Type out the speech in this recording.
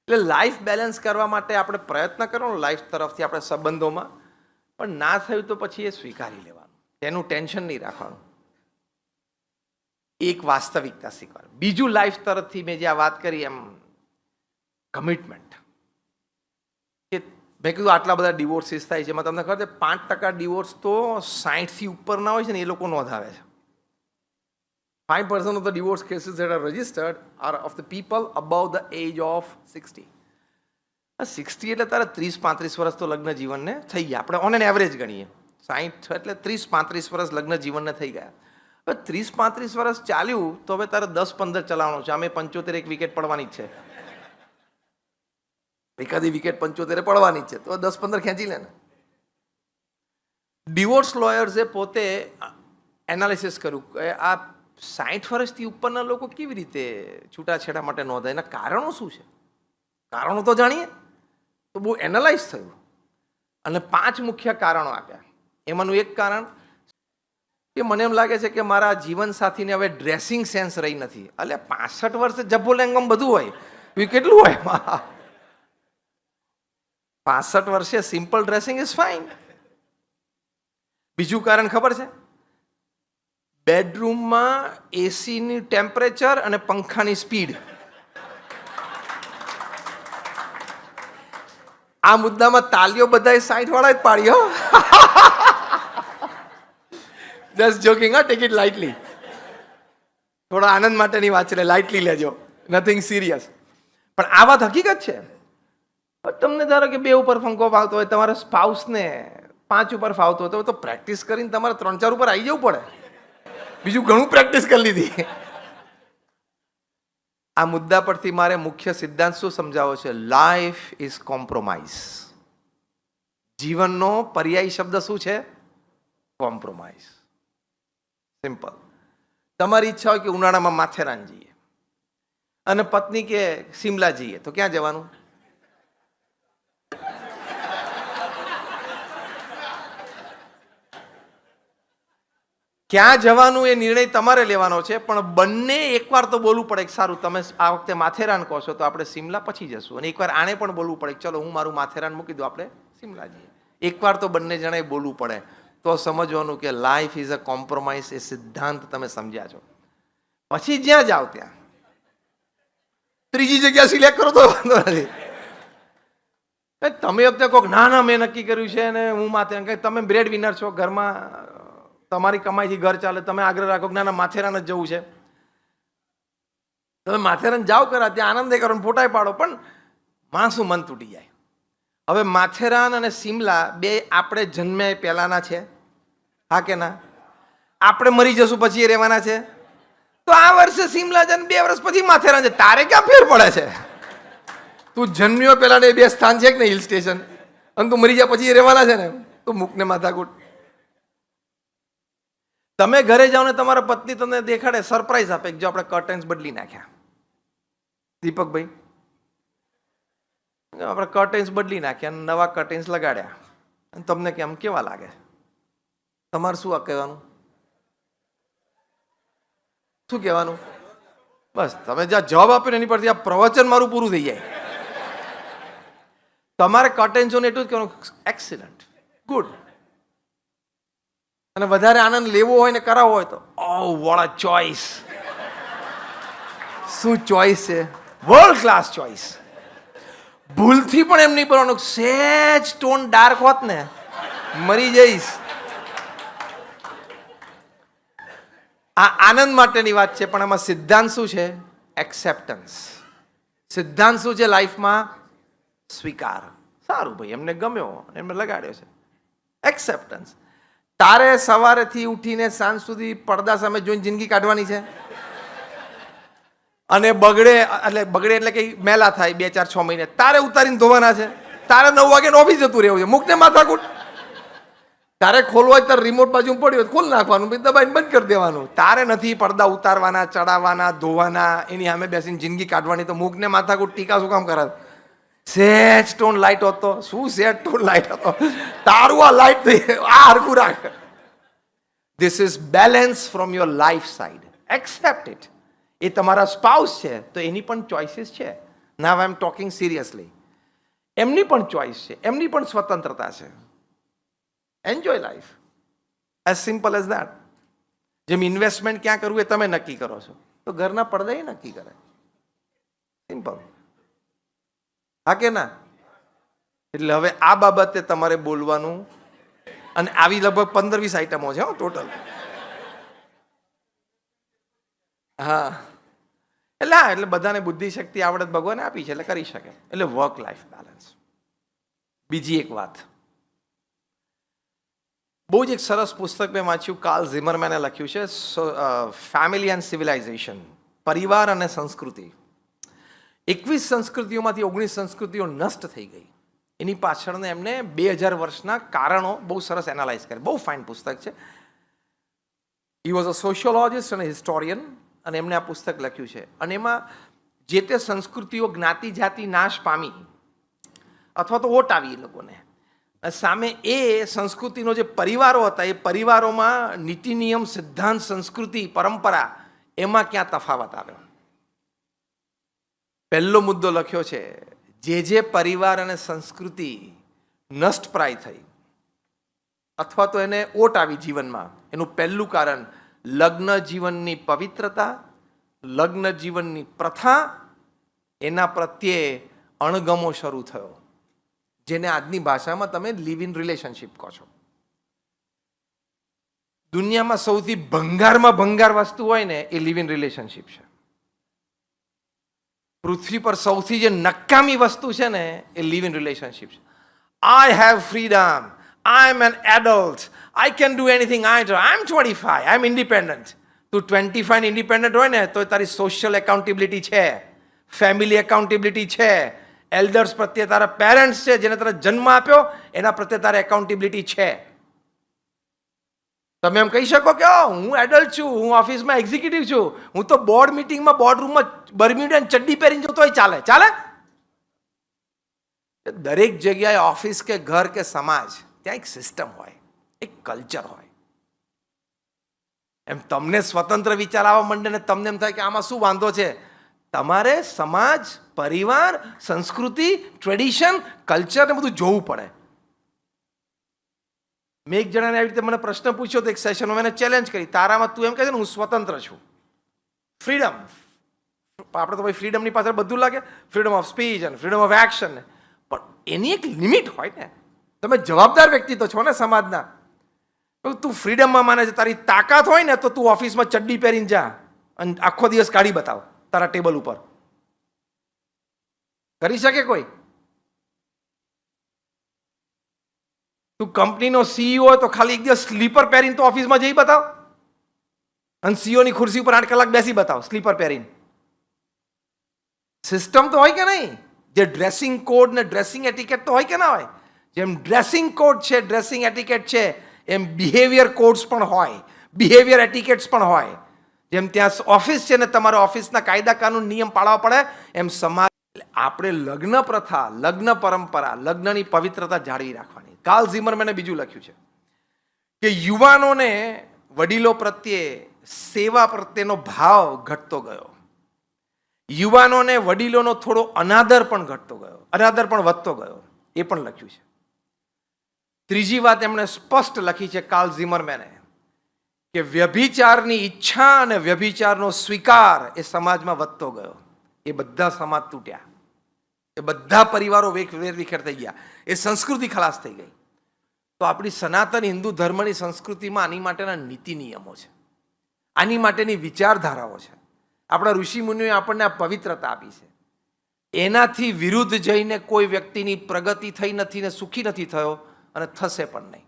એટલે life balance કરવા માટે આપણે પ્રયત્ન કરવાનો લાઈફ તરફથી આપણે સંબંધોમાં, પણ ના થયું તો પછી એ સ્વીકારી લેવાનું, તેનું ટેન્શન નહીં રાખવાનું. એક વાસ્તવિકતા શીખવાનું. બીજું લાઈફ તરફથી મેં જે આ વાત કરી એમ કમિટમેન્ટ, કે મેં કીધું આટલા બધા ડિવોર્સીસ થાય છે, એમાં તમને ખબર છે 5% ડિવોર્સ તો 60થી ઉપરના હોય છે ને એ લોકો નોંધાવે છે. 5% of the divorce cases that are registered are of the people above the age of 60. 60 એટલે તારે 30-35 વર્ષ તો લગ્ન જીવનને થઈ ગયા. આપણે ઓન એન એવરેજ ગણીએ 60 એટલે 30-35 વર્ષ લગ્ન જીવનને થઈ ગયા. હવે 30-35 વર્ષ ચાલ્યું તો હવે તારે 10-15 ચલાવવાનું છે. આમે 75 એક વિકેટ પડવાની જ છે, એકાદી વિકેટ 75 પડવાની જ છે, તો 10-15 ખેંચી લે ને. ડિવોર્સ લોયર્સે પોતે એનાલિસિસ કર્યું કે આ 60 વર્ષથી ઉપરના લોકો કેવી રીતે છૂટાછેડા માટે નોંધાય, એના કારણો શું છે. કારણો તો જાણીએ, તો બહુ એનાલાઇઝ થયું અને 5 મુખ્ય કારણો આપ્યા. એમાંનું એક કારણ કે મને એમ લાગે છે કે મારા જીવનસાથીને હવે ડ્રેસિંગ સેન્સ રહી નથી. એટલે 65 વર્ષે જબ્બો લેંગમ બધું હોય, કેટલું હોય 65 વર્ષે સિમ્પલ ડ્રેસિંગ ઇઝ ફાઇન. બીજું કારણ ખબર છે, બેડરૂમમાં એસીની ટેમ્પરેચર અને પંખાની સ્પીડ. આ મુદ્દામાં તાલીઓ બધાએ 60 વાળા જ પાડ્યો. Just joking, take it lightly. થોડા આનંદ માટેની વાત છે, લાઇટલી લેજો, નથિંગ સિરિયસ. પણ આ વાત હકીકત છે. તમને ધારો કે 2 ઉપર પંખો ફાવતો હોય, તમારા સ્પાઉસને 5 ઉપર ફાવતો હોય, તો પ્રેક્ટિસ કરીને તમારે 3-4 ઉપર આવી જવું પડે. બીજું ઘણું પ્રેક્ટિસ કરી લીધી. આ મુદ્દા પરથી મારે મુખ્ય સિદ્ધાંત શું સમજાવો છે? Life is compromise. જીવનનો પર્યાયી શબ્દ શું છે? કોમ્પ્રોમાઇઝ. સિમ્પલ. તમારી ઈચ્છા હોય કે ઉનાળામાં માથેરાન જઈએ અને પત્ની કે શિમલા જઈએ, તો ક્યાં જવાનું? ક્યાં જવાનું એ નિર્ણય તમારે લેવાનો છે, પણ બંને એકવાર તો બોલવું પડે કે સારું તમે આ વખતે માથેરાન કહો છો તો આપણે શિમલા પછી જશું, અને એકવાર આણે પણ બોલવું પડે કે ચલો હું મારું માથેરાન મૂકી દઉં, આપણે શિમલા જઈએ. એકવાર તો બંને જણાએ બોલવું પડે, તો સમજવાનું કે લાઈફ ઇઝ અ કોમ્પ્રોમાઇઝ. એ સિદ્ધાંત તમે સમજ્યા છો. પછી જ્યાં જાઓ ત્યાં ત્રીજી જગ્યા સિલેક્ટ કરો તો વાંધો નથી. તમે વખતે કહો ના ના મેં નક્કી કર્યું છે ને હું માથેરાન, તમે બ્રેડ વિનર છો, ઘરમાં તમારી કમાઈથી ઘર ચાલે, તમે આગ્રહ રાખો ના ના માથેરાન જ જવું છે, તમે માથેરાન જાઓ કરા, ત્યાં આનંદ કરો, ફોટા પાડો, પણ માણસનું મન તૂટી જાય. હવે માથેરાન અને શિમલા બે આપણે જન્મે પહેલાના છે, હા કે ના? આપણે મરી જશું પછી એ રહેવાના છે. તો આ વર્ષે શિમલા જાય 2 વર્ષ પછી માથેરાન છે, તારે ક્યાં ફેર પડે છે? તું જન્મ્યો પહેલા ને 2 સ્થાન છે કે ને હિલ સ્ટેશન, અને તું મરી જાય પછી એ રહેવાના છે ને, તું મૂકને માથાકૂટ. તમે ઘરે જાઓ ને તમારા પત્ની તમને દેખાડે, સરપ્રાઈઝ આપે કે જો આપણે કર્ટન્સ બદલી નાખ્યા. દીપકભાઈ, આપણે કર્ટન્સ બદલી નાખ્યા, નવા કર્ટન્સ લગાડ્યા, અને તમને કેમ કેવા લાગે? તમારે શું કહેવાનું? શું કહેવાનું? બસ તમે જ્યાં જવાબ આપ્યો ને એની પરથી આ પ્રવચન મારું પૂરું થઈ જાય. તમારે કર્ટન્સોને એટલું જ કહેવાનું, એક્સિલન્ટ, ગુડ. અને વધારે આનંદ લેવો હોય ને કરાવવો હોય તો ઓ વોટ અ ચોઇસ. શું ચોઇસ છે, વર્લ્ડ ક્લાસ ચોઇસ. ભૂલથી પણ એમ નહીં બોલવાનું સેજ ટોન ડાર્ક હોત ને મરી જઈશ. આ આનંદ માટેની વાત છે, પણ આમાં સિદ્ધાંત શું છે? એક્સેપ્ટન્સ. સિદ્ધાંત શું છે લાઈફમાં? સ્વીકાર. સારું ભાઈ, એમને ગમ્યો, એમને લગાડ્યો છે, એક્સેપ્ટન્સ. તારે સવારેથી ઉઠીને સાંજ સુધી પડદા સામે જોઈને જિંદગી કાઢવાની છે, અને બગડે એટલે કે મેલા થાય 2-4-6 મહિને, તારે ઉતારીને ધોવાના છે. તારે 9 વાગે ઓફિસ જતું રહેવું છે, મૂકને માથાકૂટ. તારે ખોલવો હોય તારે રિમોટ બાજુ પડ્યો ખોલ નાખવાનું, દબાઈને બંધ કરી દેવાનું. તારે નથી પડદા ઉતારવાના, ચડાવવાના, ધોવાના, એની સામે બેસીને જિંદગી કાઢવાની, તો મૂકને માથાકૂટ. ટીકા શું કામ કરે? સેજ ટોન લાઇટ હતો. શું સેજ ટોન લાઇટ હતો? તારું આ લાઇટ આ હરખું રાખ. This is balance from your life side. Accept it. એ તમારા સ્પાઉસ છે તો એની પણ ચોઇસીસ છે. Now I am talking seriously. એમની પણ ચોઇસ છે, એમની પણ સ્વતંત્રતા છે. Enjoy life, as simple as that. જેમ ઇન્વેસ્ટમેન્ટ ક્યાં કરવું એ તમે નક્કી કરો છો, તો ઘરના પડદા એ નક્કી કરે. સિમ્પલ. હા કે ના? એટલે હવે આ બાબતે તમારે બોલવાનું. અને આવી લગભગ 15-20 આઈટમો છે ટોટલ. હા, એટલે બધાને બુદ્ધિ શક્તિ આવડત ભગવાને આપી છે, એટલે કરી શકે. એટલે વર્ક લાઈફ બેલેન્સ. બીજી એક વાત, બહુ જ એક સરસ પુસ્તક મેં વાંચ્યું, કાર્લ ઝિમરમેને લખ્યું છે, ફેમિલી એન્ડ સિવિલાઇઝેશન, પરિવાર અને સંસ્કૃતિ. 21 સંસ્કૃતિઓમાંથી 19 સંસ્કૃતિઓ નષ્ટ થઈ ગઈ. એની પાછળને એમને 2000 વર્ષના કારણો બહુ સરસ એનાલાઇઝ કરે. બહુ ફાઇન પુસ્તક છે. હી વોઝ અ સોશિયોલોજિસ્ટ અને હિસ્ટોરિયન, અને એમને આ પુસ્તક લખ્યું છે. અને એમાં જે તે સંસ્કૃતિઓ જ્ઞાતિ જાતિ નાશ પામી અથવા તો ઓટ આવી એ લોકોને, સામે એ સંસ્કૃતિનો જે પરિવારો હતા, એ પરિવારોમાં નીતિ નિયમ, સિદ્ધાંત, સંસ્કૃતિ, પરંપરા, એમાં ક્યાં તફાવત આવ્યો. પહેલો મુદ્દો લખ્યો છે, જે પરિવાર અને સંસ્કૃતિ નષ્ટપ્રાય થઈ અથવા તો એને ઓટ આવી જીવનમાં, એનું પહેલું કારણ લગ્ન જીવનની પવિત્રતા, લગ્ન જીવનની પ્રથા, એના પ્રત્યે અણગમો શરૂ થયો, જેને આજની ભાષામાં તમે લિવ ઇન રિલેશનશિપ કહો છો. દુનિયામાં સૌથી ભંગારમાં ભંગાર વસ્તુ હોય ને એ લિવ ઇન રિલેશનશિપ છે. પૃથ્વી પર સૌથી જે નકામી વસ્તુ છે ને એ લિવ ઇન રિલેશનશિપ છે. I have freedom, I am an adult, I can do anything, I am 25, I am independent. તું 25 ઇન્ડિપેન્ડન્ટ હોય ને તો તારી સોશિયલ એકાઉન્ટેબિલિટી છે, ફેમિલી એકાઉન્ટેબિલિટી છે, એલ્ડર્સ પ્રત્યે તારા પેરેન્ટ્સ છે જેને તને જન્મ આપ્યો એના પ્રત્યે તારે એકાઉન્ટેબિલિટી છે. તમે એમ કહી શકો કે હું એડલ્ટ છું, હું ઓફિસમાં એક્ઝિક્યુટિવ છું, હું તો બોર્ડ મિટિંગમાં બોર્ડ રૂમમાં બર્મ્યુડા અને ચડ્ડી પહેરીને જતો હોય, ચાલે? ચાલે? દરેક જગ્યાએ ઓફિસ કે ઘર કે સમાજ, ત્યાં એક સિસ્ટમ હોય, એક કલ્ચર હોય. એમ તમને સ્વતંત્ર વિચાર આવવા માંડે ને તમને એમ થાય કે આમાં શું વાંધો છે. તમારે સમાજ, પરિવાર, સંસ્કૃતિ, ટ્રેડિશન, કલ્ચર ને બધું જોવું પડે. મેં એક જણાને આવી રીતે મને પ્રશ્ન પૂછ્યો તો એક સેશનમાં મેં ચેલેન્જ કરી, તારામાં તું એમ કહે છે ને હું સ્વતંત્ર છું, ફ્રીડમ, આપણે તો ભાઈ ફ્રીડમની પાછળ બધું લાગે, ફ્રીડમ ઓફ સ્પીચ અને ફ્રીડમ ઓફ એક્શન, પણ એની એક લિમિટ હોય ને. તમે જવાબદાર વ્યક્તિ તો છો ને સમાજના. તું ફ્રીડમમાં માને છે, તારી તાકાત હોય ને તો તું ઓફિસમાં ચડ્ડી પહેરીને જા અને આખો દિવસ કાઢી બતાવ તારા ટેબલ ઉપર. કરી શકે કોઈ? તું કંપનીનો સીઈઓ હોય તો ખાલી એક દિવસ સ્લીપર પહેરીને તો ઓફિસમાં જઈ બતાવ અને સીઈઓની ખુરશી ઉપર 8 કલાક બેસી બતાવ સ્લીપર પહેરીને. સિસ્ટમ તો હોય કે નહીં? જે ડ્રેસિંગ કોડ ને ડ્રેસિંગ એટિકેટ તો હોય કે ના હોય? જેમ ડ્રેસિંગ કોડ છે, ડ્રેસિંગ એટિકેટ છે, એમ બિહેવિયર કોડ્સ પણ હોય, બિહેવિયર એટિકેટ્સ પણ હોય. જેમ ત્યાં ઓફિસ છે ને તમારે ઓફિસના કાયદા કાનૂન નિયમ પાળવા પડે, એમ સમાજ. આપણે લગ્ન પ્રથા, લગ્ન પરંપરા, લગ્નની પવિત્રતા જાળવી રાખવાની. કાર્લ ઝિમરમેને બીજું લખ્યું છે કે યુવાનોને વડીલો પ્રત્યે, સેવા પ્રત્યેનો ભાવ ઘટતો ગયો. યુવાનોને વડીલોનો થોડો અનાદર પણ ઘટતો ગયો, અનાદર પણ વધતો ગયો, એ પણ લખ્યું છે. ત્રીજી વાત એમણે સ્પષ્ટ લખી છે કાર્લ ઝિમરમેને કે વ્યભિચારની ઈચ્છા અને વ્યભિચારનો સ્વીકાર એ સમાજમાં વધતો ગયો. એ બધા સમાજ તૂટ્યા, એ બધા પરિવારો વેરવિખેર થઈ ગયા, એ સંસ્કૃતિ ખલાસ થઈ ગઈ. તો આપણી સનાતન હિન્દુ ધર્મની સંસ્કૃતિમાં આની માટેના નીતિ નિયમો છે, આની માટેની વિચારધારાઓ છે. આપણા ઋષિ મુનિઓએ આપણને આ પવિત્રતા આપી છે. એનાથી વિરુદ્ધ જઈને કોઈ વ્યક્તિની પ્રગતિ થઈ નથી ને સુખી નથી થયો અને થશે પણ નહીં.